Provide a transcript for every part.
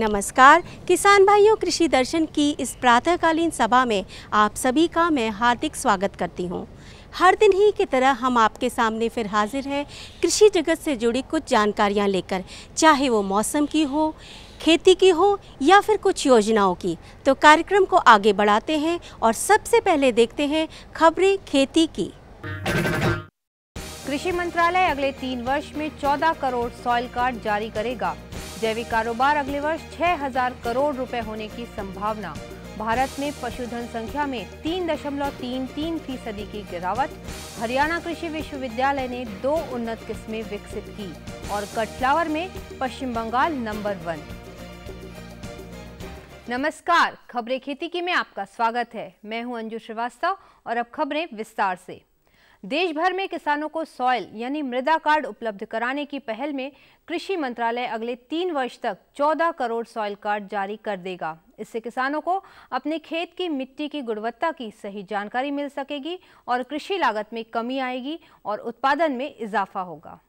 नमस्कार किसान भाइयों, कृषि दर्शन की इस प्रातःकालीन सभा में आप सभी का मैं हार्दिक स्वागत करती हूं। हर दिन ही की तरह हम आपके सामने फिर हाजिर हैं कृषि जगत से जुड़ी कुछ जानकारियां लेकर, चाहे वो मौसम की हो, खेती की हो या फिर कुछ योजनाओं की। तो कार्यक्रम को आगे बढ़ाते हैं और सबसे पहले देखते हैं खबरें खेती की। कृषि मंत्रालय अगले 3 वर्ष में 14 करोड़ सॉइल कार्ड जारी करेगा। जैविक कारोबार अगले वर्ष 6,000 करोड़ रुपए होने की संभावना। भारत में पशुधन संख्या में 3.33% की गिरावट। हरियाणा कृषि विश्वविद्यालय ने 2 उन्नत किस्में विकसित की। और कट फ्लावर में पश्चिम बंगाल नंबर 1। नमस्कार, खबरें खेती की में आपका स्वागत है। मैं हूं अंजू श्रीवास्तव और अब खबरें विस्तार से। देश भर में किसानों को सॉइल यानी मृदा कार्ड उपलब्ध कराने की पहल में कृषि मंत्रालय अगले 3 वर्ष तक 14 करोड़ सॉइल कार्ड जारी कर देगा। इससे किसानों को अपने खेत की मिट्टी की गुणवत्ता की सही जानकारी मिल सकेगी और कृषि लागत में कमी आएगी और उत्पादन में इजाफा होगा।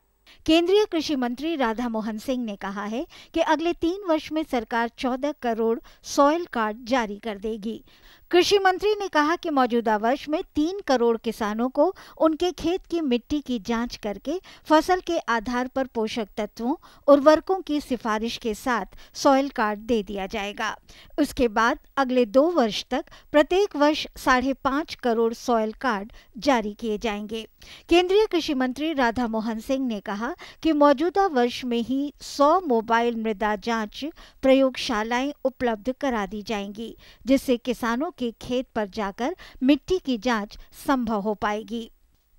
केंद्रीय कृषि मंत्री राधा मोहन सिंह ने कहा है कि अगले 3 वर्ष में सरकार 14 करोड़ सॉइल कार्ड जारी कर देगी। कृषि मंत्री ने कहा कि मौजूदा वर्ष में 3 करोड़ किसानों को उनके खेत की मिट्टी की जांच करके फसल के आधार पर पोषक तत्वों, उर्वरकों की सिफारिश के साथ सॉइल कार्ड दे दिया जाएगा। उसके बाद अगले 2 वर्ष तक प्रत्येक वर्ष 5.5 करोड़ सॉइल कार्ड जारी किए जाएंगे। केंद्रीय कृषि मंत्री राधा मोहन सिंह ने कहा कि मौजूदा वर्ष में ही 100 मोबाइल मृदा जांच प्रयोगशालाएं उपलब्ध करा दी जाएंगी, जिससे किसानों के खेत पर जाकर मिट्टी की जांच संभव हो पाएगी।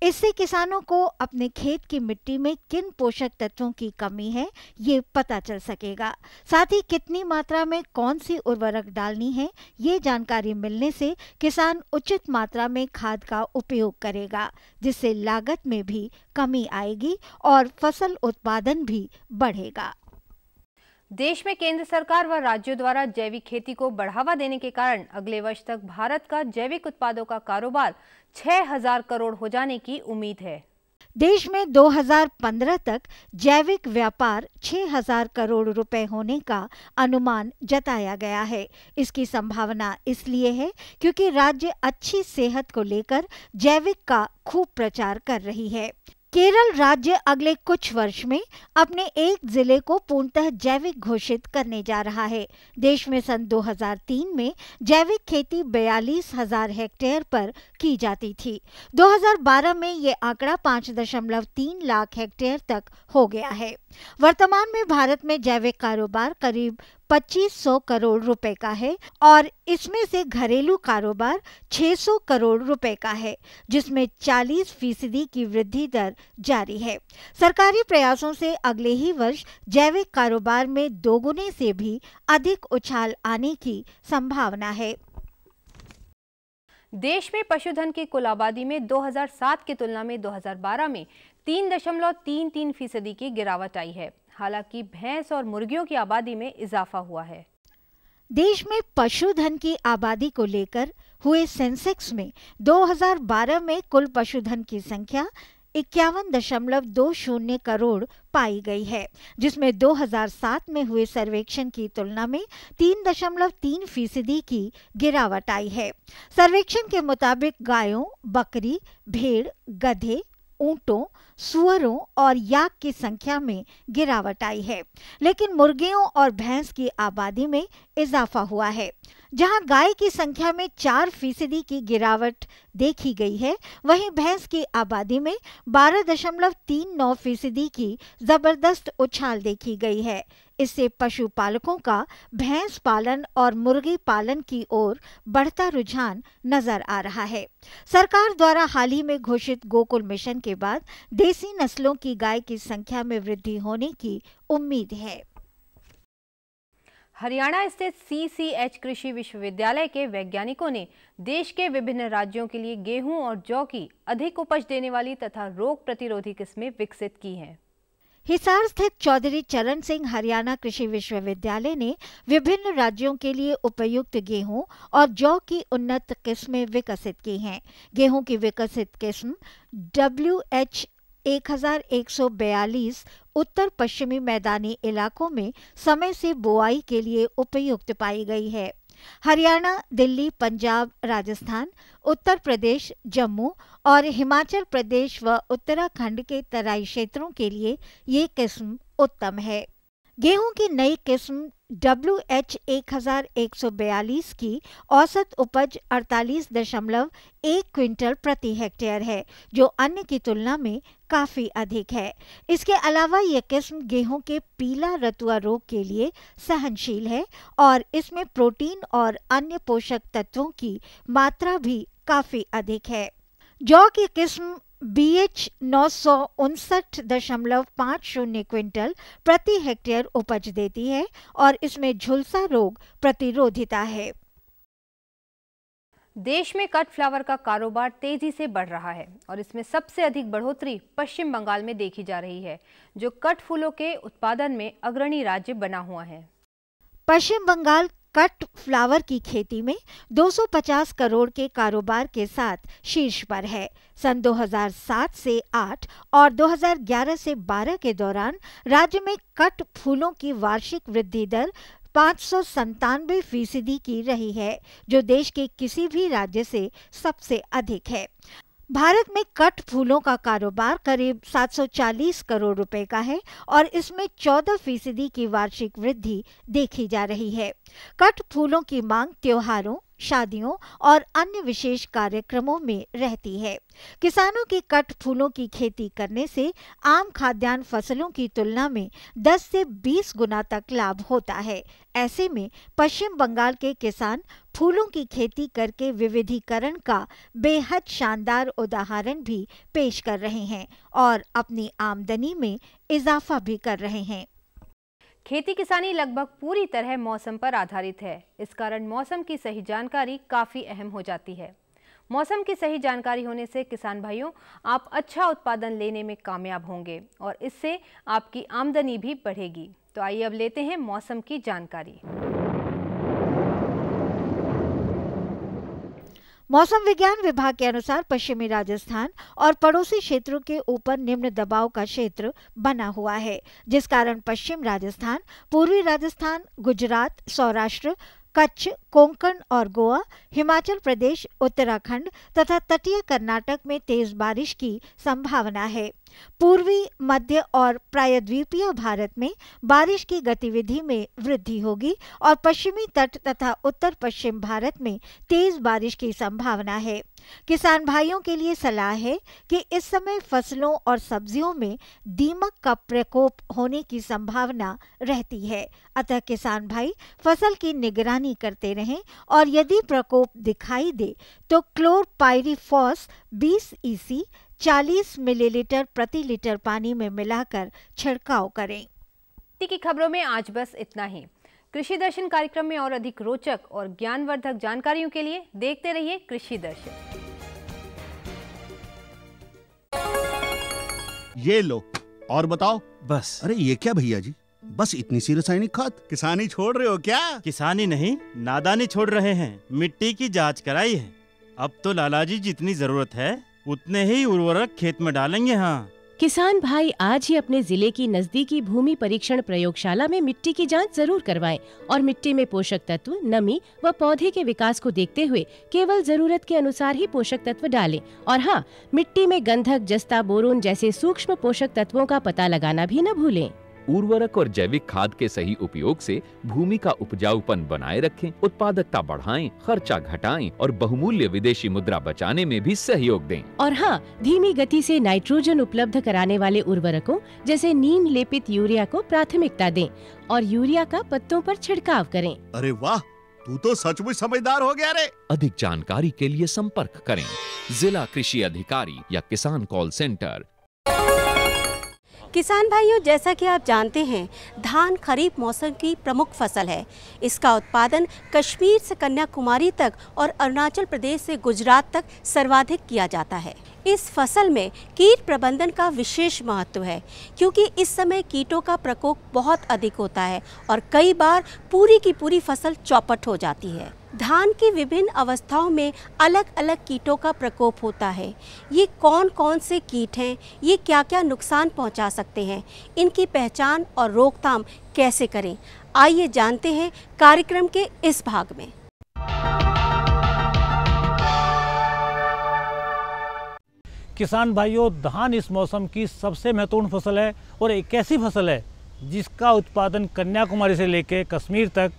इससे किसानों को अपने खेत की मिट्टी में किन पोषक तत्वों की कमी है ये पता चल सकेगा। साथ ही कितनी मात्रा में कौन सी उर्वरक डालनी है ये जानकारी मिलने से किसान उचित मात्रा में खाद का उपयोग करेगा, जिससे लागत में भी कमी आएगी और फसल उत्पादन भी बढ़ेगा। देश में केंद्र सरकार व राज्यों द्वारा जैविक खेती को बढ़ावा देने के कारण अगले वर्ष तक भारत का जैविक उत्पादों का कारोबार 6,000 करोड़ हो जाने की उम्मीद है। देश में 2015 तक जैविक व्यापार 6,000 करोड़ रुपए होने का अनुमान जताया गया है। इसकी संभावना इसलिए है क्योंकि राज्य अच्छी सेहत को लेकर जैविक का खूब प्रचार कर रही है। केरल राज्य अगले कुछ वर्ष में अपने एक जिले को पूर्णतः जैविक घोषित करने जा रहा है। देश में सन 2003 में जैविक खेती 42,000 हेक्टेयर पर की जाती थी। 2012 में ये आंकड़ा 5.3 लाख हेक्टेयर तक हो गया है। वर्तमान में भारत में जैविक कारोबार करीब 2500 करोड़ रुपए का है और इसमें से घरेलू कारोबार 600 करोड़ रुपए का है, जिसमें 40% की वृद्धि दर जारी है। सरकारी प्रयासों से अगले ही वर्ष जैविक कारोबार में 2 गुने से भी अधिक उछाल आने की संभावना है। देश में पशुधन की कुल आबादी में 2007 की तुलना में 2012 में 3.33% की गिरावट आई है। हालांकि भैंस और मुर्गियों की आबादी में इजाफा हुआ है। देश में पशुधन की आबादी को लेकर हुए सेंसेक्स में 2012 में कुल पशुधन की संख्या 51.20 करोड़ पाई गई है, जिसमें 2007 में हुए सर्वेक्षण की तुलना में 3.3% की गिरावट आई है। सर्वेक्षण के मुताबिक गायों, बकरी, भेड़, गधे, ऊंटों, सुअरों और याक की संख्या में गिरावट आई है, लेकिन मुर्गियों और भैंस की आबादी में इजाफा हुआ है। जहां गाय की संख्या में 4% की गिरावट देखी गई है, वहीं भैंस की आबादी में 12.39% की जबरदस्त उछाल देखी गई है। इससे पशुपालकों का भैंस पालन और मुर्गी पालन की ओर बढ़ता रुझान नजर आ रहा है। सरकार द्वारा हाल ही में घोषित गोकुल मिशन के बाद देसी नस्लों की गाय की संख्या में वृद्धि होने की उम्मीद है। हरियाणा स्थित CCH कृषि विश्वविद्यालय के वैज्ञानिकों ने देश के विभिन्न राज्यों के लिए गेहूं और जौ की अधिक उपज देने वाली तथा रोग प्रतिरोधी किस्में विकसित की हैं। हिसार स्थित चौधरी चरण सिंह हरियाणा कृषि विश्वविद्यालय ने विभिन्न राज्यों के लिए उपयुक्त गेहूं और जौ की उन्नत किस्में विकसित की हैं। गेहूं की विकसित किस्म WH 1142 उत्तर पश्चिमी मैदानी इलाकों में समय से बुआई के लिए उपयुक्त पाई गई है। हरियाणा, दिल्ली, पंजाब, राजस्थान, उत्तर प्रदेश, जम्मू और हिमाचल प्रदेश व उत्तराखंड के तराई क्षेत्रों के लिए ये किस्म उत्तम है। गेहूं की नई किस्म WH 1142 की औसत उपज 48.1 क्विंटल प्रति हेक्टेयर है, जो अन्य की तुलना में काफी अधिक है। इसके अलावा यह किस्म गेहूं के पीला रतुआ रोग के लिए सहनशील है और इसमें प्रोटीन और अन्य पोषक तत्वों की मात्रा भी काफी अधिक है। जौ की किस्म BH 959.50 क्विंटल प्रति हेक्टेयर उपज देती है और इसमें झुलसा रोग प्रतिरोधिता है। देश में कट फ्लावर का कारोबार तेजी से बढ़ रहा है और इसमें सबसे अधिक बढ़ोतरी पश्चिम बंगाल में देखी जा रही है, जो कट फूलों के उत्पादन में अग्रणी राज्य बना हुआ है। पश्चिम बंगाल कट फ्लावर की खेती में 250 करोड़ के कारोबार के साथ शीर्ष पर है। सन 2007 से 8 और 2011 से 12 के दौरान राज्य में कट फूलों की वार्षिक वृद्धि दर 597% की रही है, जो देश के किसी भी राज्य से सबसे अधिक है। भारत में कट फूलों का कारोबार करीब 740 करोड़ रुपए का है और इसमें 14% की वार्षिक वृद्धि देखी जा रही है। कट फूलों की मांग त्योहारों, शादियों और अन्य विशेष कार्यक्रमों में रहती है। किसानों की कट फूलों की खेती करने से आम खाद्यान्न फसलों की तुलना में 10 से 20 गुना तक लाभ होता है। ऐसे में पश्चिम बंगाल के किसान फूलों की खेती करके विविधीकरण का बेहद शानदार उदाहरण भी पेश कर रहे हैं और अपनी आमदनी में इजाफा भी कर रहे हैं। खेती किसानी लगभग पूरी तरह मौसम पर आधारित है। इस कारण मौसम की सही जानकारी काफ़ी अहम हो जाती है। मौसम की सही जानकारी होने से किसान भाइयों, आप अच्छा उत्पादन लेने में कामयाब होंगे और इससे आपकी आमदनी भी बढ़ेगी। तो आइए अब लेते हैं मौसम की जानकारी। मौसम विज्ञान विभाग के अनुसार पश्चिमी राजस्थान और पड़ोसी क्षेत्रों के ऊपर निम्न दबाव का क्षेत्र बना हुआ है, जिस कारण पश्चिम राजस्थान, पूर्वी राजस्थान, गुजरात, सौराष्ट्र, कच्छ, कोंकण और गोवा, हिमाचल प्रदेश, उत्तराखंड तथा तटीय कर्नाटक में तेज बारिश की संभावना है। पूर्वी, मध्य और प्रायद्वीपीय भारत में बारिश की गतिविधि में वृद्धि होगी और पश्चिमी तट तथा उत्तर पश्चिम भारत में तेज बारिश की संभावना है। किसान भाइयों के लिए सलाह है कि इस समय फसलों और सब्जियों में दीमक का प्रकोप होने की संभावना रहती है, अतः किसान भाई फसल की निगरानी करते रहें और यदि प्रकोप दिखाई दे तो क्लोरपाइरीफॉस 20 EC 40 मिलीलीटर प्रति लीटर पानी में मिलाकर छिड़काव करें। की खबरों में आज बस इतना ही। कृषि दर्शन कार्यक्रम में और अधिक रोचक और ज्ञानवर्धक जानकारियों के लिए देखते रहिए कृषि दर्शन। ये लो और बताओ। बस। अरे ये क्या भैया जी, बस इतनी सी रासायनिक खाद? किसानी छोड़ रहे हो क्या? किसानी नहीं, नादानी छोड़ रहे हैं। मिट्टी की जांच कराई है। अब तो लालाजी जितनी जरूरत है उतने ही उर्वरक खेत में डालेंगे। हाँ, किसान भाई आज ही अपने जिले की नजदीकी भूमि परीक्षण प्रयोगशाला में मिट्टी की जांच जरूर करवाएं और मिट्टी में पोषक तत्व, नमी व पौधे के विकास को देखते हुए केवल जरूरत के अनुसार ही पोषक तत्व डालें। और हाँ, मिट्टी में गंधक, जस्ता, बोरोन जैसे सूक्ष्म पोषक तत्वों का पता लगाना भी न भूलें। उर्वरक और जैविक खाद के सही उपयोग से भूमि का उपजाऊपन बनाए रखें, उत्पादकता बढ़ाएं, खर्चा घटाएं और बहुमूल्य विदेशी मुद्रा बचाने में भी सहयोग दें। और हाँ, धीमी गति से नाइट्रोजन उपलब्ध कराने वाले उर्वरकों जैसे नीम लेपित यूरिया को प्राथमिकता दें और यूरिया का पत्तों पर छिड़काव करें। अरे वाह, तू तो सचमुच समझदार हो गया रे। अधिक जानकारी के लिए संपर्क करें जिला कृषि अधिकारी या किसान कॉल सेंटर। किसान भाइयों, जैसा कि आप जानते हैं, धान खरीफ मौसम की प्रमुख फसल है। इसका उत्पादन कश्मीर से कन्याकुमारी तक और अरुणाचल प्रदेश से गुजरात तक सर्वाधिक किया जाता है। इस फसल में कीट प्रबंधन का विशेष महत्व है, क्योंकि इस समय कीटों का प्रकोप बहुत अधिक होता है और कई बार पूरी की पूरी फसल चौपट हो जाती है। धान की विभिन्न अवस्थाओं में अलग अलग कीटों का प्रकोप होता है। ये कौन कौन से कीट हैं, ये क्या क्या नुकसान पहुंचा सकते हैं, इनकी पहचान और रोकथाम कैसे करें, आइए जानते हैं कार्यक्रम के इस भाग में। किसान भाइयों, धान इस मौसम की सबसे महत्वपूर्ण फसल है और एक ऐसी फसल है जिसका उत्पादन कन्याकुमारी से लेके कश्मीर तक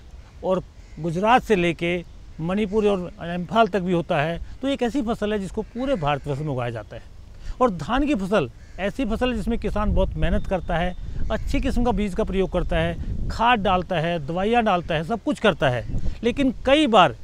और गुजरात से लेके मणिपुर और इम्फाल तक भी होता है। तो एक ऐसी फसल है जिसको पूरे भारतवर्ष में उगाया जाता है। और धान की फसल ऐसी फसल है जिसमें किसान बहुत मेहनत करता है, अच्छी किस्म का बीज का प्रयोग करता है, खाद डालता है, दवाइयाँ डालता है, सब कुछ करता है। लेकिन कई बार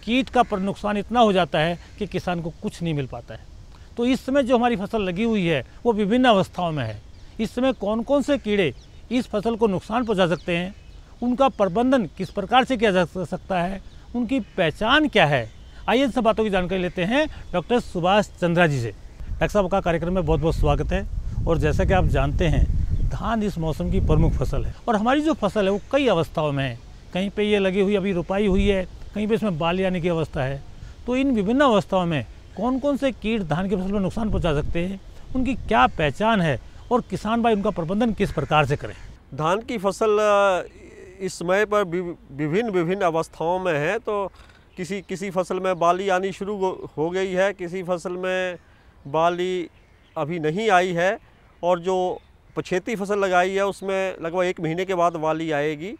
कीट का नुकसान इतना हो जाता है कि किसान को कुछ नहीं मिल पाता है। तो इस समय जो हमारी फसल लगी हुई है वो विभिन्न अवस्थाओं में है। इस समय कौन कौन से कीड़े इस फसल को नुकसान पहुंचा सकते हैं, उनका प्रबंधन किस प्रकार से किया जा सकता है, उनकी पहचान क्या है, आइए इन सब बातों की जानकारी लेते हैं डॉक्टर सुभाष चंद्रा जी से। डॉक्टर साहब का कार्यक्रम में बहुत बहुत स्वागत है। और जैसा कि आप जानते हैं, धान इस मौसम की प्रमुख फसल है और हमारी जो फसल है वो कई अवस्थाओं में है। कहीं पे ये लगी हुई अभी रुपाई हुई है, कहीं पे इसमें बाली आने की अवस्था है। तो इन विभिन्न अवस्थाओं में कौन कौन से कीट धान की फसल में नुकसान पहुंचा सकते हैं, उनकी क्या पहचान है और किसान भाई उनका प्रबंधन किस प्रकार से करें। धान की फसल इस समय पर विभिन्न अवस्थाओं में है। तो किसी फसल में बाली आनी शुरू हो गई है, किसी फसल में बाली अभी नहीं आई है और जो पछेती फसल लगाई है उसमें लगभग 1 महीने के बाद बाली आएगी।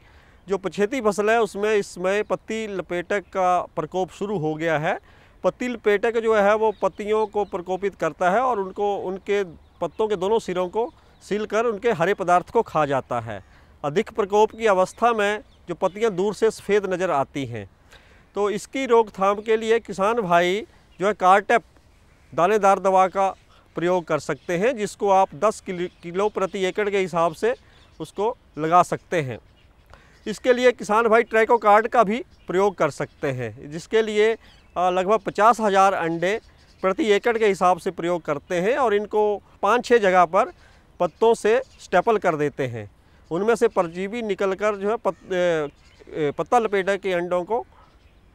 जो पछेती फसल है उसमें इस समय पत्ती लपेटक का प्रकोप शुरू हो गया है। पत्ती लपेटक जो है वो पत्तियों को प्रकोपित करता है और उनके पत्तों के दोनों सिरों को सीलकर उनके हरे पदार्थ को खा जाता है। अधिक प्रकोप की अवस्था में जो पत्तियां दूर से सफ़ेद नज़र आती हैं, तो इसकी रोकथाम के लिए किसान भाई जो है कार्टेप दानेदार दवा का प्रयोग कर सकते हैं, जिसको आप 10 किलो प्रति एकड़ के हिसाब से उसको लगा सकते हैं। इसके लिए किसान भाई ट्राइकोकार्ड का भी प्रयोग कर सकते हैं, जिसके लिए लगभग 50,000 अंडे प्रति एकड़ के हिसाब से प्रयोग करते हैं और इनको 5-6 जगह पर पत्तों से स्टेपल कर देते हैं। उनमें से परजीवी निकलकर जो है पत्ता लपेटा के अंडों को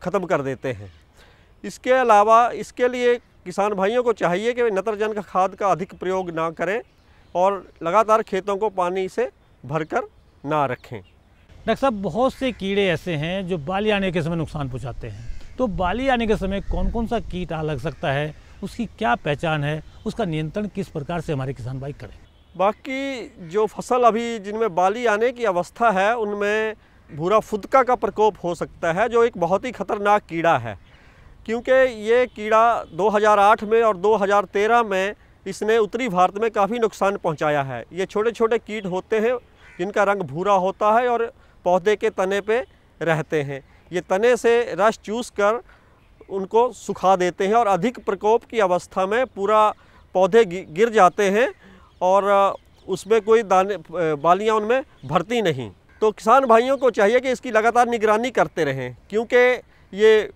ख़त्म कर देते हैं। इसके अलावा इसके लिए किसान भाइयों को चाहिए कि नत्रजन का खाद का अधिक प्रयोग ना करें और लगातार खेतों को पानी से भरकर ना रखें। डॉक्टर साहब, बहुत से कीड़े ऐसे हैं जो बाली आने के समय नुकसान पहुंचाते हैं। तो बाली आने के समय कौन कौन सा कीट आ लग सकता है, उसकी क्या पहचान है, उसका नियंत्रण किस प्रकार से हमारे किसान भाई करें। बाकी जो फसल अभी जिनमें बाली आने की अवस्था है उनमें भूरा फुदका का प्रकोप हो सकता है, जो एक बहुत ही खतरनाक कीड़ा है। क्योंकि ये कीड़ा 2008 में और 2013 में इसने उत्तरी भारत में काफ़ी नुकसान पहुंचाया है। ये छोटे छोटे कीट होते हैं जिनका रंग भूरा होता है और पौधे के तने पे रहते हैं। ये तने से रस चूस कर उनको सुखा देते हैं और अधिक प्रकोप की अवस्था में पूरा पौधे गिर जाते हैं और उसमें कोई बालियाँ उनमें भरती नहीं। तो किसान भाइयों को चाहिए कि इसकी लगातार निगरानी करते रहें, क्योंकि ये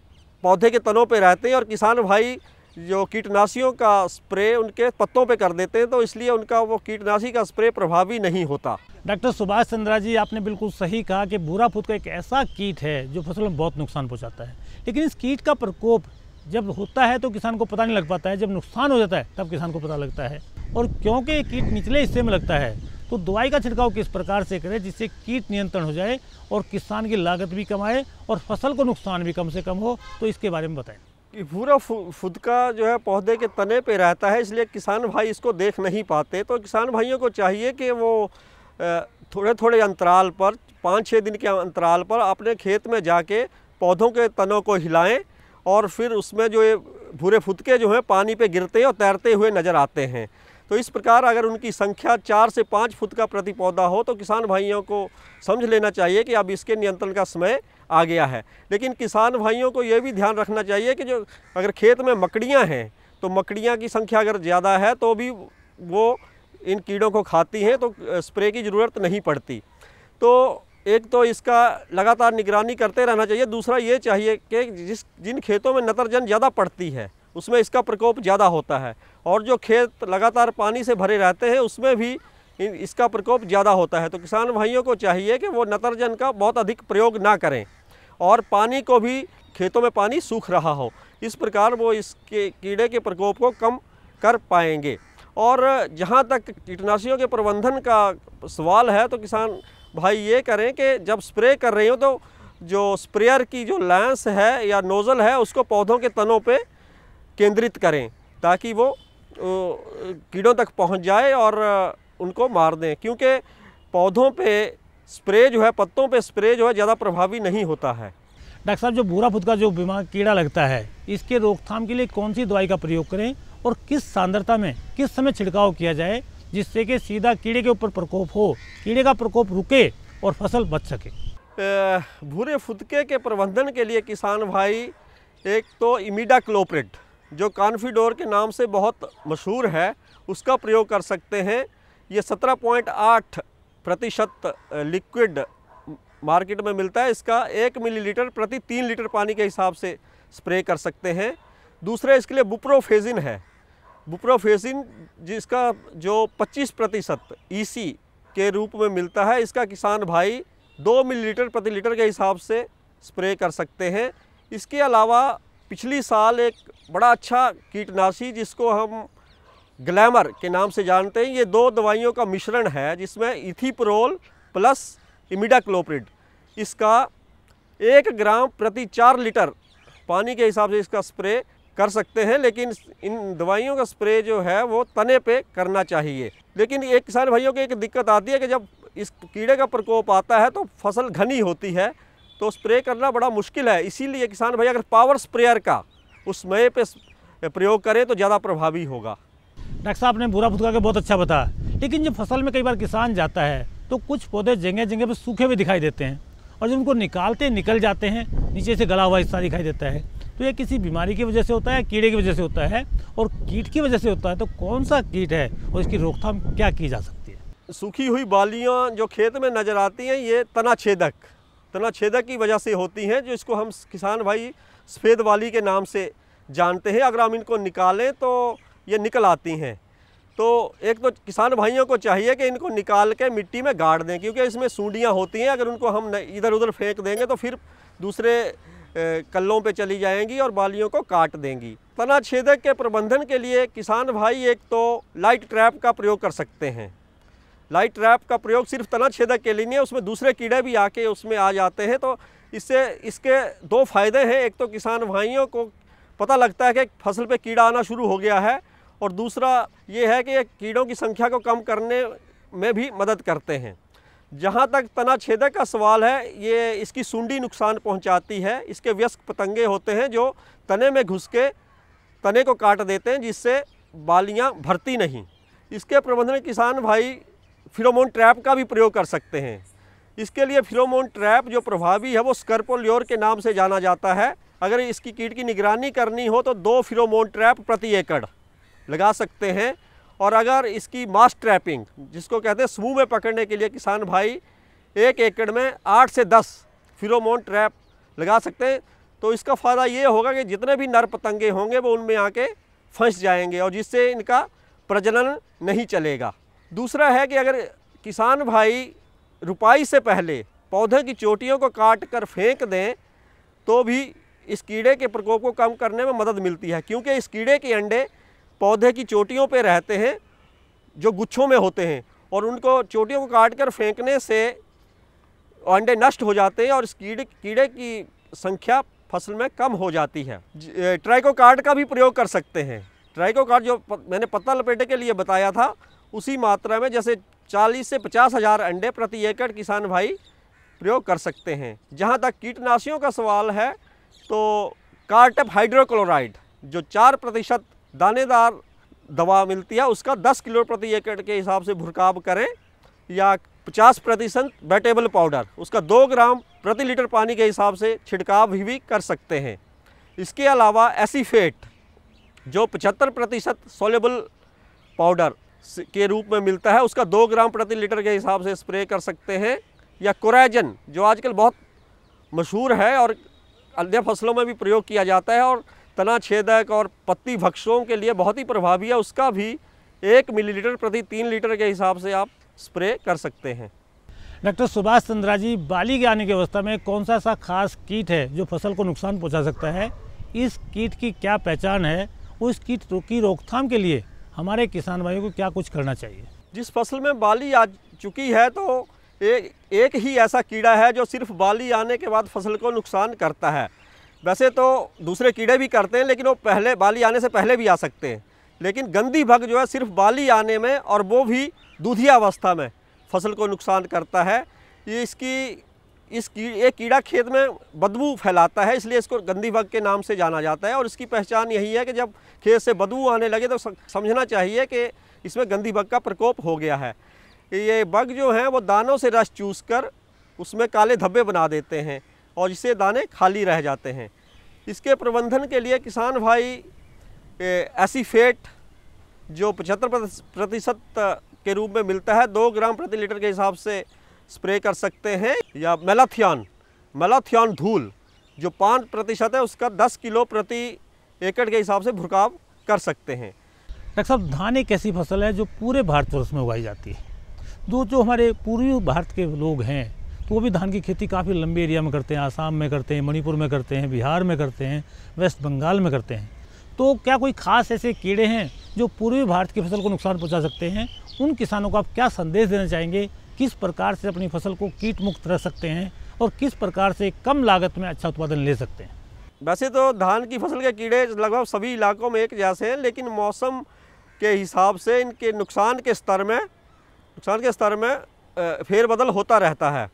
पौधे के तनों पे रहते हैं और किसान भाई जो कीटनाशियों का स्प्रे उनके पत्तों पे कर देते हैं, तो इसलिए उनका वो कीटनाशी का स्प्रे प्रभावी नहीं होता। डॉक्टर सुभाष चंद्रा जी, आपने बिल्कुल सही कहा कि भूरा फुदका एक ऐसा कीट है जो फसल में बहुत नुकसान पहुंचाता है। लेकिन इस कीट का प्रकोप जब होता है तो किसान को पता नहीं लग पाता है, जब नुकसान हो जाता है तब किसान को पता लगता है। और क्योंकि ये कीट निचले हिस्से में लगता है तो दवाई का छिड़काव किस प्रकार से करें जिससे कीट नियंत्रण हो जाए और किसान की लागत भी कम आए और फसल को नुकसान भी कम से कम हो, तो इसके बारे में बताएं। भूरा फुदका जो है पौधे के तने पे रहता है, इसलिए किसान भाई इसको देख नहीं पाते। तो किसान भाइयों को चाहिए कि वो थोड़े थोड़े अंतराल पर 5-6 दिन के अंतराल पर अपने खेत में जाके पौधों के तनों को हिलाएं और फिर उसमें जो ये भूरे फुदके जो हैं पानी पे गिरते हैं और तैरते हुए नज़र आते हैं। तो इस प्रकार अगर उनकी संख्या 4 से 5 फुदका प्रति पौधा हो तो किसान भाइयों को समझ लेना चाहिए कि अब इसके नियंत्रण का समय आ गया है। लेकिन किसान भाइयों को ये भी ध्यान रखना चाहिए कि जो अगर खेत में मकड़ियाँ हैं तो मकड़ियाँ की संख्या अगर ज़्यादा है तो भी वो इन कीड़ों को खाती हैं, तो स्प्रे की ज़रूरत नहीं पड़ती। तो एक तो इसका लगातार निगरानी करते रहना चाहिए। दूसरा ये चाहिए कि जिन खेतों में नत्रजन ज़्यादा पड़ती है उसमें इसका प्रकोप ज़्यादा होता है और जो खेत लगातार पानी से भरे रहते हैं उसमें भी इसका प्रकोप ज़्यादा होता है। तो किसान भाइयों को चाहिए कि वो नत्रजन का बहुत अधिक प्रयोग ना करें और पानी को भी खेतों में पानी सूख रहा हो। इस प्रकार वो इसके कीड़े के प्रकोप को कम कर पाएंगे। और जहाँ तक कीटनाशियों के प्रबंधन का सवाल है तो किसान भाई ये करें कि जब स्प्रे कर रहे हो तो जो स्प्रेयर की जो लेंस है या नोज़ल है उसको पौधों के तनों पे केंद्रित करें ताकि वो कीड़ों तक पहुंच जाए और उनको मार दें, क्योंकि पौधों पे स्प्रे जो है, पत्तों पे स्प्रे जो है ज़्यादा प्रभावी नहीं होता है। डॉक्टर साहब, जो भूरा फुदका जो बीमार कीड़ा लगता है, इसके रोकथाम के लिए कौन सी दवाई का प्रयोग करें और किस सांद्रता में किस समय छिड़काव किया जाए जिससे कि सीधा कीड़े के ऊपर प्रकोप हो, कीड़े का प्रकोप रुके और फसल बच सके? भूरे फुदके के प्रबंधन के लिए किसान भाई एक तो इमिडाक्लोप्रिड जो कॉन्फिडोर के नाम से बहुत मशहूर है उसका प्रयोग कर सकते हैं। ये 17.8% लिक्विड मार्केट में मिलता है। इसका 1 मिलीलीटर प्रति 3 लीटर पानी के हिसाब से स्प्रे कर सकते हैं। दूसरे इसके लिए बुप्रोफेजिन है। बुप्रोफेजिन जिसका जो 25% EC के रूप में मिलता है, इसका किसान भाई 2 मिलीलीटर प्रति लीटर के हिसाब से स्प्रे कर सकते हैं। इसके अलावा पिछली साल एक बड़ा अच्छा कीटनाशी जिसको हम ग्लैमर के नाम से जानते हैं, ये 2 दवाइयों का मिश्रण है जिसमें इथिप्रोल प्लस इमिडाक्लोप्रिड, इसका 1 ग्राम प्रति 4 लीटर पानी के हिसाब से इसका स्प्रे कर सकते हैं। लेकिन इन दवाइयों का स्प्रे जो है वो तने पे करना चाहिए। लेकिन एक किसान भाइयों की एक दिक्कत आती है कि जब इस कीड़े का प्रकोप आता है तो फसल घनी होती है तो स्प्रे करना बड़ा मुश्किल है। इसीलिए किसान भाई अगर पावर स्प्रेयर का उस समय पे प्रयोग करें तो ज़्यादा प्रभावी होगा। डॉक्टर साहब ने भूरा फुदका के बहुत अच्छा बताया, लेकिन जब फसल में कई बार किसान जाता है तो कुछ पौधे जगह जगह पे सूखे हुए दिखाई देते हैं और जब उनको निकालते निकल जाते हैं, नीचे से गला हुआ हिस्सा दिखाई देता है। तो ये किसी बीमारी की वजह से होता है, कीड़े की वजह से होता है और कीट की वजह से होता है, तो कौन सा कीट है और इसकी रोकथाम क्या की जा सकती है? सूखी हुई बालियाँ जो खेत में नज़र आती हैं ये तनाछेदक की वजह से होती हैं, जो इसको हम किसान भाई सफ़ेद वाली के नाम से जानते हैं। अगर हम इनको निकालें तो ये निकल आती हैं। तो एक तो किसान भाइयों को चाहिए कि इनको निकाल के मिट्टी में गाड़ दें, क्योंकि इसमें सूंडियाँ होती हैं। अगर उनको हम इधर उधर फेंक देंगे तो फिर दूसरे कल्लों पे चली जाएंगी और बालियों को काट देंगी। तनाछेदक के प्रबंधन के लिए किसान भाई एक तो लाइट ट्रैप का प्रयोग कर सकते हैं। लाइट ट्रैप का प्रयोग सिर्फ तनाछेदक के लिए नहीं है, उसमें दूसरे कीड़े भी आके उसमें आ जाते हैं। तो इससे इसके 2 फ़ायदे हैं। एक तो किसान भाइयों को पता लगता है कि फसल पे कीड़ा आना शुरू हो गया है, और दूसरा ये है कि कीड़ों की संख्या को कम करने में भी मदद करते हैं। जहाँ तक तनाछेदक का सवाल है, ये इसकी सूंडी नुकसान पहुँचाती है। इसके वयस्क पतंगे होते हैं जो तने में घुस के तने को काट देते हैं, जिससे बालियाँ भरती नहीं। इसके प्रबंधन किसान भाई फिरोमोन ट्रैप का भी प्रयोग कर सकते हैं। इसके लिए फिरोमोन ट्रैप जो प्रभावी है वो स्कर्पोल्योर के नाम से जाना जाता है। अगर इसकी कीट की निगरानी करनी हो तो 2 फिरोमोन ट्रैप प्रति एकड़ लगा सकते हैं। और अगर इसकी मास ट्रैपिंग जिसको कहते हैं समूह में पकड़ने के लिए किसान भाई 1 एकड़ में 8 से 10 फिरोमोन ट्रैप लगा सकते हैं। तो इसका फ़ायदा ये होगा कि जितने भी नर पतंगे होंगे वो उनमें आके फंस जाएंगे और जिससे इनका प्रजनन नहीं चलेगा। दूसरा है कि अगर किसान भाई रुपाई से पहले पौधे की चोटियों को काट कर फेंक दें तो भी इस कीड़े के प्रकोप को कम करने में मदद मिलती है, क्योंकि इस कीड़े के अंडे पौधे की चोटियों पे रहते हैं जो गुच्छों में होते हैं, और उनको चोटियों को काट कर फेंकने से अंडे नष्ट हो जाते हैं और इस कीड़े की संख्या फसल में कम हो जाती है। ट्राइकोकार्ड का भी प्रयोग कर सकते हैं। ट्राइकोकार्ड जो मैंने पत्ता लपेटे के लिए बताया था उसी मात्रा में, जैसे 40 से 50 हज़ार अंडे प्रति एकड़ किसान भाई प्रयोग कर सकते हैं। जहाँ तक कीटनाशियों का सवाल है तो कार्टप हाइड्रोक्लोराइड जो 4% दानेदार दवा मिलती है उसका 10 किलो प्रति एकड़ के हिसाब से भुरकाब करें, या 50% वेटेबल पाउडर उसका 2 ग्राम प्रति लीटर पानी के हिसाब से छिड़काव भी कर सकते हैं। इसके अलावा एसीफेट जो 75% सोलेबल पाउडर के रूप में मिलता है उसका 2 ग्राम प्रति लीटर के हिसाब से स्प्रे कर सकते हैं, या कोराजन जो आजकल बहुत मशहूर है और अन्य फसलों में भी प्रयोग किया जाता है और तनाछेदक और पत्ती भक्षकों के लिए बहुत ही प्रभावी है, उसका भी 1 मिलीलीटर प्रति 3 लीटर के हिसाब से आप स्प्रे कर सकते हैं। डॉक्टर सुभाष चंद्रा जी, बाली के आने की अवस्था में कौन सा ऐसा खास कीट है जो फसल को नुकसान पहुंचा सकता है? इस कीट की क्या पहचान है? उस कीट की रोकथाम के लिए हमारे किसान भाइयों को क्या कुछ करना चाहिए? जिस फसल में बाली आ चुकी है तो एक ही ऐसा कीड़ा है जो सिर्फ बाली आने के बाद फसल को नुकसान करता है। वैसे तो दूसरे कीड़े भी करते हैं, लेकिन वो पहले बाली आने से पहले भी आ सकते हैं। लेकिन गंदी भग जो है सिर्फ बाली आने में, और वो भी दूधिया अवस्था में फसल को नुकसान करता है। ये कीड़ा खेत में बदबू फैलाता है, इसलिए इसको गंदी भग के नाम से जाना जाता है। और इसकी पहचान यही है कि जब खेत से बदबू आने लगे तो समझना चाहिए कि इसमें गंदी भग का प्रकोप हो गया है। ये बग जो हैं वो दानों से रस चूसकर उसमें काले धब्बे बना देते हैं और इससे दाने खाली रह जाते हैं। इसके प्रबंधन के लिए किसान भाई एसीफेट जो 75% के रूप में मिलता है 2 ग्राम प्रति लीटर के हिसाब से स्प्रे कर सकते हैं, या मेलाथियन धूल जो 5% है उसका 10 किलो प्रति एकड़ के हिसाब से भुरकाव कर सकते हैं। डॉक्टर साहब, धान एक ऐसी फसल है जो पूरे भारतवर्ष में उगाई जाती है। जो हमारे पूर्वी भारत के लोग हैं तो वो भी धान की खेती काफ़ी लंबे एरिया में करते हैं, आसाम में करते हैं, मणिपुर में करते हैं, बिहार में करते हैं, वेस्ट बंगाल में करते हैं। तो क्या कोई ख़ास ऐसे कीड़े हैं जो पूर्वी भारत की फसल को नुकसान पहुंचा सकते हैं? उन किसानों को आप क्या संदेश देना चाहेंगे? किस प्रकार से अपनी फसल को कीट मुक्त रख सकते हैं और किस प्रकार से कम लागत में अच्छा उत्पादन ले सकते हैं? वैसे तो धान की फसल के कीड़े लगभग सभी इलाकों में एक जैसे हैं, लेकिन मौसम के हिसाब से इनके नुकसान के स्तर में फेरबदल होता रहता है।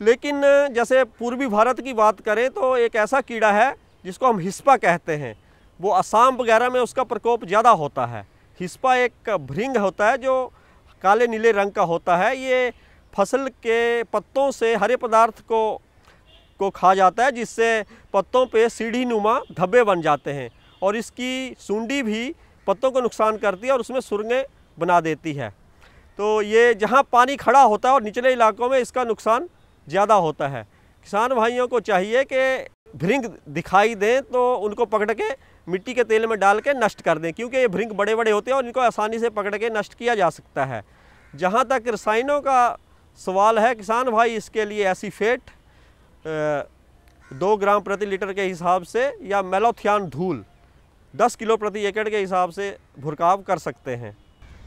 लेकिन जैसे पूर्वी भारत की बात करें तो एक ऐसा कीड़ा है जिसको हम हिस्पा कहते हैं, वो असम वगैरह में उसका प्रकोप ज़्यादा होता है। हिस्पा एक भृंग होता है जो काले नीले रंग का होता है। ये फसल के पत्तों से हरे पदार्थ को खा जाता है, जिससे पत्तों पे सीढ़ी नुमा धब्बे बन जाते हैं और इसकी सूंडी भी पत्तों को नुकसान करती है और उसमें सुरंगें बना देती है। तो ये जहाँ पानी खड़ा होता है और निचले इलाकों में इसका नुकसान ज़्यादा होता है। किसान भाइयों को चाहिए कि भृंग दिखाई दें तो उनको पकड़ के मिट्टी के तेल में डाल के नष्ट कर दें, क्योंकि ये भृंग बड़े बड़े होते हैं और इनको आसानी से पकड़ के नष्ट किया जा सकता है। जहाँ तक रसायनों का सवाल है, किसान भाई इसके लिए एसीफेट 2 ग्राम प्रति लीटर के हिसाब से या मेलाथियन धूल 10 किलो प्रति एकड़ के हिसाब से भुरकाव कर सकते हैं।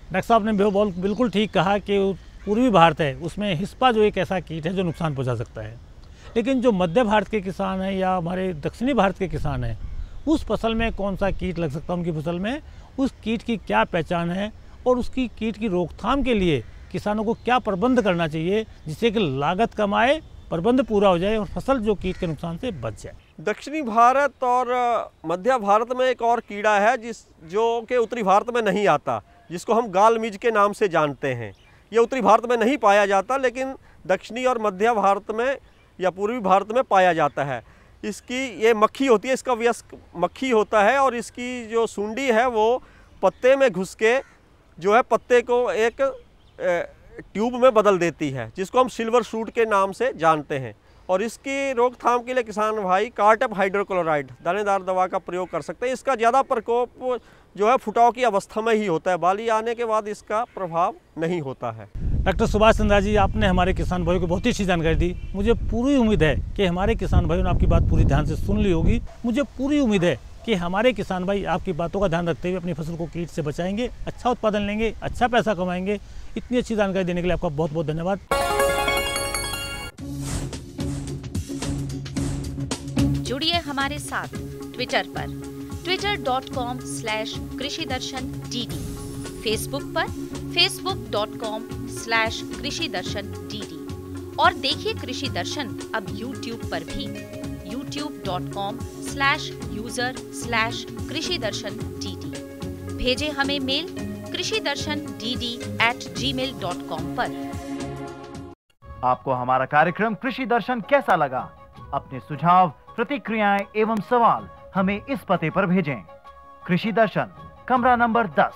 डॉक्टर साहब ने बिल्कुल ठीक कहा कि पूर्वी भारत है उसमें हिस्पा जो एक ऐसा कीट है जो नुकसान पहुंचा सकता है। लेकिन जो मध्य भारत के किसान हैं या हमारे दक्षिणी भारत के किसान हैं, उस फसल में कौन सा कीट लग सकता है उनकी फसल में? उस कीट की क्या पहचान है और उसकी कीट की रोकथाम के लिए किसानों को क्या प्रबंध करना चाहिए जिससे कि लागत कम आए, प्रबंध पूरा हो जाए और फसल जो कीट के नुकसान से बच जाए? दक्षिणी भारत और मध्य भारत में एक और कीड़ा है जो कि उत्तरी भारत में नहीं आता, जिसको हम गालमीज के नाम से जानते हैं। ये उत्तरी भारत में नहीं पाया जाता, लेकिन दक्षिणी और मध्य भारत में या पूर्वी भारत में पाया जाता है। ये मक्खी होती है, इसका वयस्क मक्खी होता है और इसकी जो सूंडी है वो पत्ते में घुस के जो है पत्ते को एक ट्यूब में बदल देती है, जिसको हम सिल्वर शूट के नाम से जानते हैं। और इसकी रोकथाम के लिए किसान भाई कार्टप हाइड्रोक्लोराइड दानेदार दवा का प्रयोग कर सकते हैं। इसका ज़्यादा प्रकोप जो है फुटाव की अवस्था में ही होता है, बाली आने के बाद इसका प्रभाव नहीं होता है। डॉक्टर सुभाष चंद्रा जी, आपने हमारे किसान भाइयों को बहुत ही अच्छी जानकारी दी। मुझे पूरी उम्मीद है कि हमारे किसान भाइयों ने आपकी बात पूरी ध्यान से सुन ली होगी। मुझे पूरी उम्मीद है कि हमारे किसान भाई आपकी बातों का ध्यान रखते हुए अपनी फसल को कीट से बचाएंगे, अच्छा उत्पादन लेंगे, अच्छा पैसा कमाएंगे। इतनी अच्छी जानकारी देने के लिए आपका बहुत बहुत धन्यवाद। जुड़िए हमारे साथ ट्विटर पर twitter.com/कृषिदर्शन.dd, फेसबुक पर facebook.com/कृषिदर्शन.dd और देखिए कृषि दर्शन अब YouTube पर भी youtube.com/user/कृषिदर्शन.dd। भेजें हमें मेल कृषिदर्शन.dd@gmail.com पर। आपको हमारा कार्यक्रम कृषि दर्शन कैसा लगा? अपने सुझाव, प्रतिक्रियाएं एवं सवाल हमें इस पते पर भेजें। कृषि दर्शन, कमरा नंबर 10,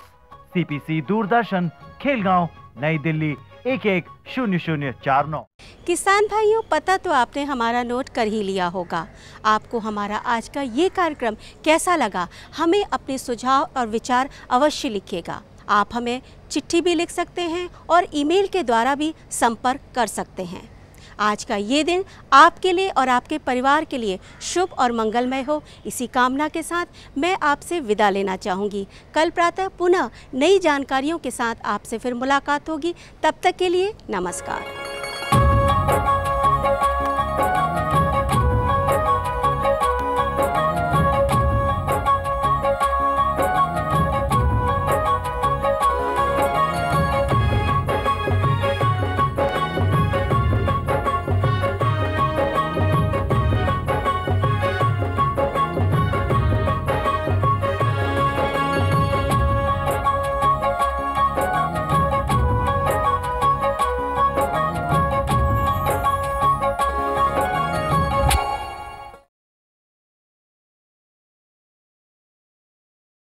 CPC दूरदर्शन, खेलगांव, नई दिल्ली 110049। किसान भाइयों, पता तो आपने हमारा नोट कर ही लिया होगा। आपको हमारा आज का ये कार्यक्रम कैसा लगा? हमें अपने सुझाव और विचार अवश्य लिखिएगा। आप हमें चिट्ठी भी लिख सकते हैं और ईमेल के द्वारा भी संपर्क कर सकते हैं। आज का ये दिन आपके लिए और आपके परिवार के लिए शुभ और मंगलमय हो, इसी कामना के साथ मैं आपसे विदा लेना चाहूँगी। कल प्रातः पुनः नई जानकारियों के साथ आपसे फिर मुलाकात होगी। तब तक के लिए नमस्कार।